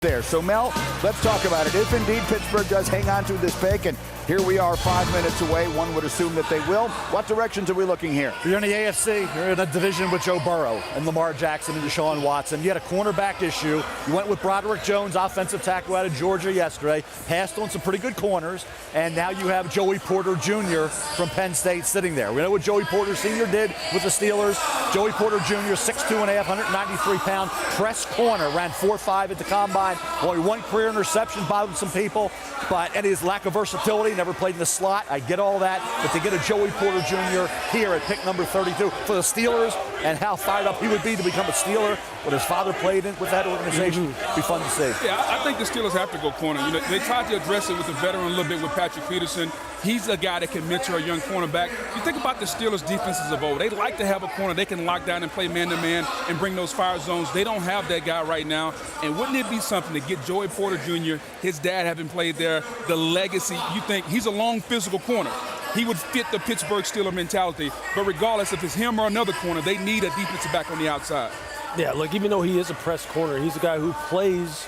there. So, Mel, let's talk about it. If indeed Pittsburgh does hang on to this pick, and here we are 5 minutes away, one would assume that they will. What directions are we looking here? You're in the AFC. You're in a division with Joe Burrow and Lamar Jackson and Deshaun Watson. You had a cornerback issue. You went with Broderick Jones, offensive tackle out of Georgia yesterday. Passed on some pretty good corners. And now you have Joey Porter Jr. from Penn State sitting there. We know what Joey Porter Sr. did with the Steelers. Joey Porter Jr., 6'2.5", 193-pound, press corner, ran 4.5 at the combine. Only one career interception, bothered some people. And his lack of versatility, never played in the slot. I get all that. But to get a Joey Porter Jr. here at pick number 32 for the Steelers, and how fired up he would be to become a Steeler, what his father played in with that organization, be fun to see. Yeah, I think the Steelers have to go corner. You know, they tried to address it with the veteran a little bit with Patrick Peterson. He's a guy that can mentor a young cornerback. You think about the Steelers' defenses of old. They like to have a corner they can lock down and play man-to-man and bring those fire zones. They don't have that guy right now. And wouldn't it be something to get Joey Porter Jr., his dad having played there, the legacy, you think he's a long physical corner. He would fit the Pittsburgh Steelers mentality. But regardless if it's him or another corner, they need a defensive back on the outside. Yeah, look, even though he is a press corner, he's a guy who plays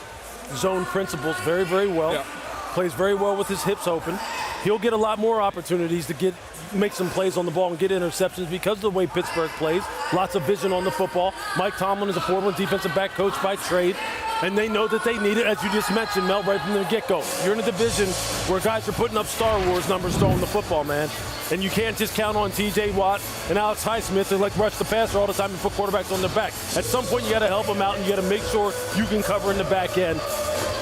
zone principles very, very well. Yeah. Plays very well with his hips open. He'll get a lot more opportunities to make some plays on the ball and get interceptions because of the way Pittsburgh plays. Lots of vision on the football. Mike Tomlin is a former defensive back coach by trade, and they know that they need it, as you just mentioned, Mel, right from the get-go. You're in a division where guys are putting up Star Wars numbers throwing the football, man. And you can't just count on T.J. Watt and Alex Highsmith to rush the passer all the time and put quarterbacks on their back. At some point, you got to help them out, and you got to make sure you can cover in the back end.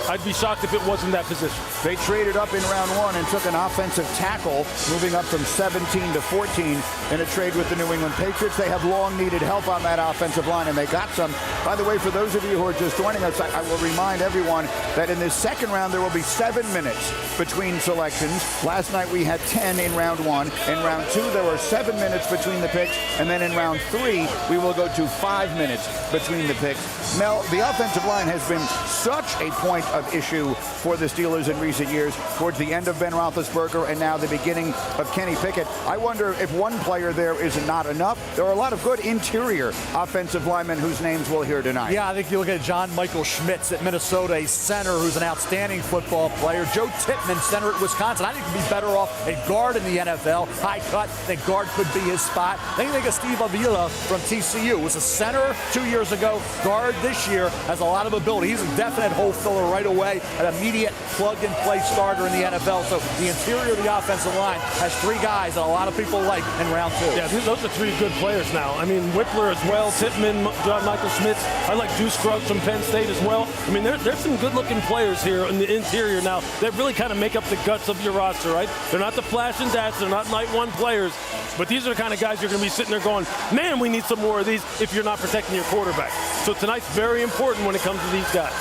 I'd be shocked if it wasn't that position. They traded up in round one and took an offensive tackle, moving up from 17 to 14 in a trade with the New England Patriots. They have long needed help on that offensive line, and they got some. By the way, for those of you who are just joining us, I will remind everyone that in this second round, there will be 7 minutes between selections. Last night, we had 10 in round one. In round two, there were 7 minutes between the picks, and then in round three, we will go to 5 minutes between the picks. Mel, the offensive line has been such a point of issue for the Steelers in recent years, towards the end of Ben Roethlisberger and now the beginning of Kenny Pickett. I wonder if one player there is not enough. There are a lot of good interior offensive linemen whose names we'll hear tonight. Yeah, I think you look at John Michael Schmitz at Minnesota, a center who's an outstanding football player. Joe Tippmann, center at Wisconsin. I think he'd be better off at guard in the NFL. High cut, I think guard could be his spot. Then you think of Steve Avila from TCU. Was a center 2 years ago, guard this year, has a lot of ability. He's a definite hole filler right away, an immediate plug-and-play starter in the NFL. So the interior of the offensive line has 3 guys that a lot of people like in round 2. Yeah, those are 3 good players now. I mean, Whippler as well, Tippmann, John Michael Schmitz. I like Deuce Scruggs from Penn State as well. I mean, there's some good-looking players here in the interior now that really kind of make up the guts of your roster, right? They're not the flash and dash. They're not night one players. But these are the kind of guys you're going to be sitting there going, man, we need some more of these if you're not protecting your quarterback. So tonight's very important when it comes to these guys.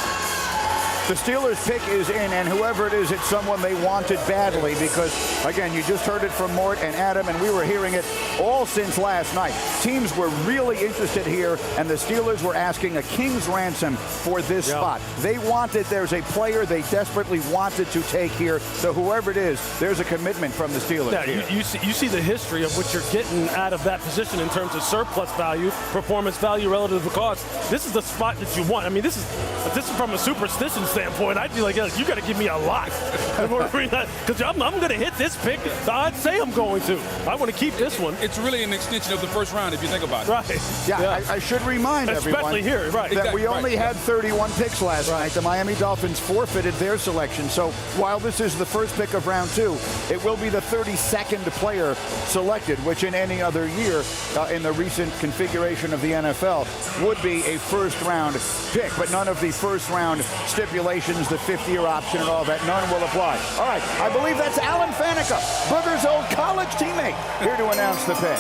The Steelers pick is in, and whoever it is, it's someone they wanted badly because, again, you just heard it from Mort and Adam, and we were hearing it all since last night. Teams were really interested here, and the Steelers were asking a king's ransom for this spot. They wanted, there's a player they desperately wanted to take here, so whoever it is, there's a commitment from the Steelers. Yeah, you see the history of what you're getting out of that position in terms of surplus value, performance value relative to cost. This is the spot that you want. I mean, this is from a superstition standpoint. I'd be like, yeah, you got to give me a lot. Because I'm going to hit this pick. The odds say I'm going to. I want to keep this one. It's really an extension of the first round if you think about it. Right. Yeah. I should remind everyone. Especially here, right. That we only had 31 picks last night. The Miami Dolphins forfeited their selection. So while this is the first pick of round 2, it will be the 32nd player selected, which in any other year in the recent configuration of the NFL would be a first-round pick. But none of the first-round stipulations, the 5th-year option and all that, none will apply. All right, I believe that's Alan Faneca, Booger's old college teammate, here to announce the pick.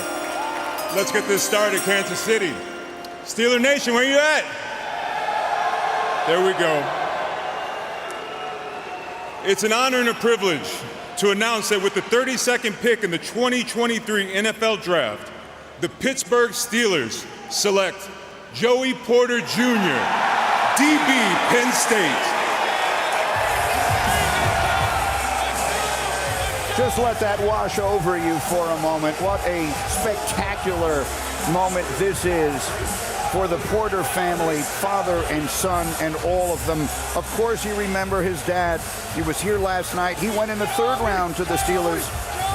Let's get this started, Kansas City. Steeler Nation, where you at? There we go. It's an honor and a privilege to announce that with the 32nd pick in the 2023 NFL Draft, the Pittsburgh Steelers select Joey Porter Jr., DB, Penn State. Just let that wash over you for a moment. What a spectacular moment this is for the Porter family, father and son and all of them. Of course, you remember his dad. He was here last night. He went in the 3rd round to the Steelers,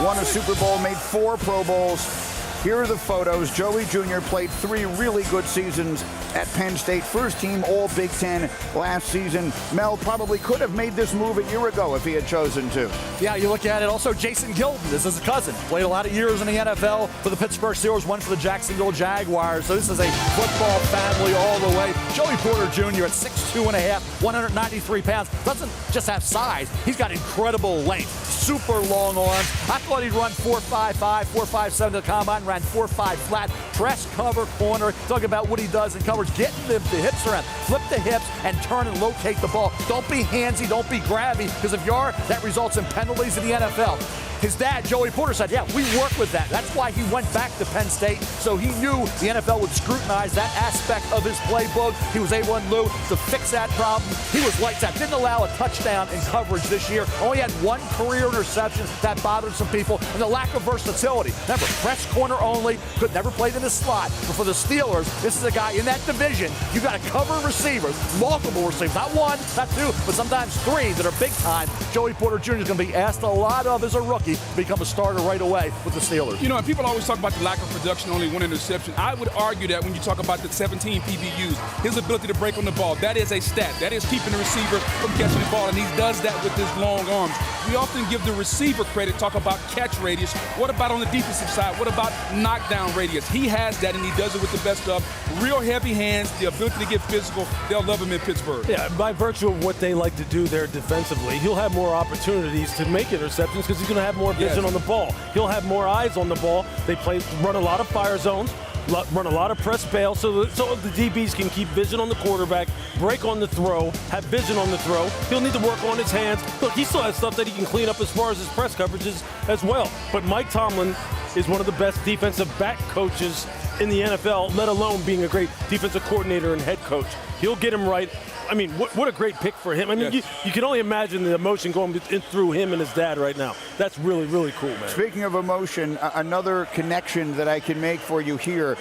won a Super Bowl, made 4 Pro Bowls. Here are the photos. Joey Jr. played 3 really good seasons at Penn State. First team All Big Ten last season. Mel probably could have made this move a year ago if he had chosen to. Yeah, you look at it. Also, Jason Gilden, this is his cousin. Played a lot of years in the NFL for the Pittsburgh Steelers, one for the Jacksonville Jaguars. So this is a football family all the way. Joey Porter Jr. at 6'2.5", 193 pounds. Doesn't just have size. He's got incredible length. Super long arms. I thought he'd run 4.55, 4.57 to the combine, ran 4.5 flat, press, cover, corner. Talking about what he does in coverage, getting the hips around, flip the hips and turn and locate the ball. Don't be handsy, don't be grabby, because if you are, that results in penalties in the NFL. His dad, Joey Porter, said, yeah, we work with that. That's why he went back to Penn State, so he knew the NFL would scrutinize that aspect of his playbook. He was able to fix that problem. He was lights out. Didn't allow a touchdown in coverage this year. Only had 1 career interception. That bothered some people. And the lack of versatility. Remember, press corner only. Could never played in the slot. But for the Steelers, this is a guy in that division. You got to cover receivers, multiple receivers. Not 1, not 2, but sometimes 3 that are big time. Joey Porter Jr. is going to be asked a lot of as a rookie to become a starter right away with the Steelers. You know, and people always talk about the lack of production, only 1 interception. I would argue that when you talk about the 17 PBUs, his ability to break on the ball, that is a stat. That is keeping the receiver from catching the ball, and he does that with his long arms. We often give the receiver credit, talk about catch radius. What about on the defensive side? What about knockdown radius? He has that, and he does it with the best of. Real heavy hands, the ability to get physical. They'll love him in Pittsburgh. Yeah, by virtue of what they like to do there defensively, he'll have more opportunities to make interceptions because he's going to have more vision on the ball. He'll have more eyes on the ball. They run a lot of fire zones, run a lot of press bail, so the DBs can keep vision on the quarterback, break on the throw, have vision on the throw. He'll need to work on his hands. Look, he still has stuff that he can clean up as far as his press coverages as well. But Mike Tomlin is one of the best defensive back coaches in the NFL, let alone being a great defensive coordinator and head coach. He'll get him right. I mean, what a great pick for him. I mean, you can only imagine the emotion going through him and his dad right now. That's really, really cool, man. Speaking of emotion, another connection that I can make for you here.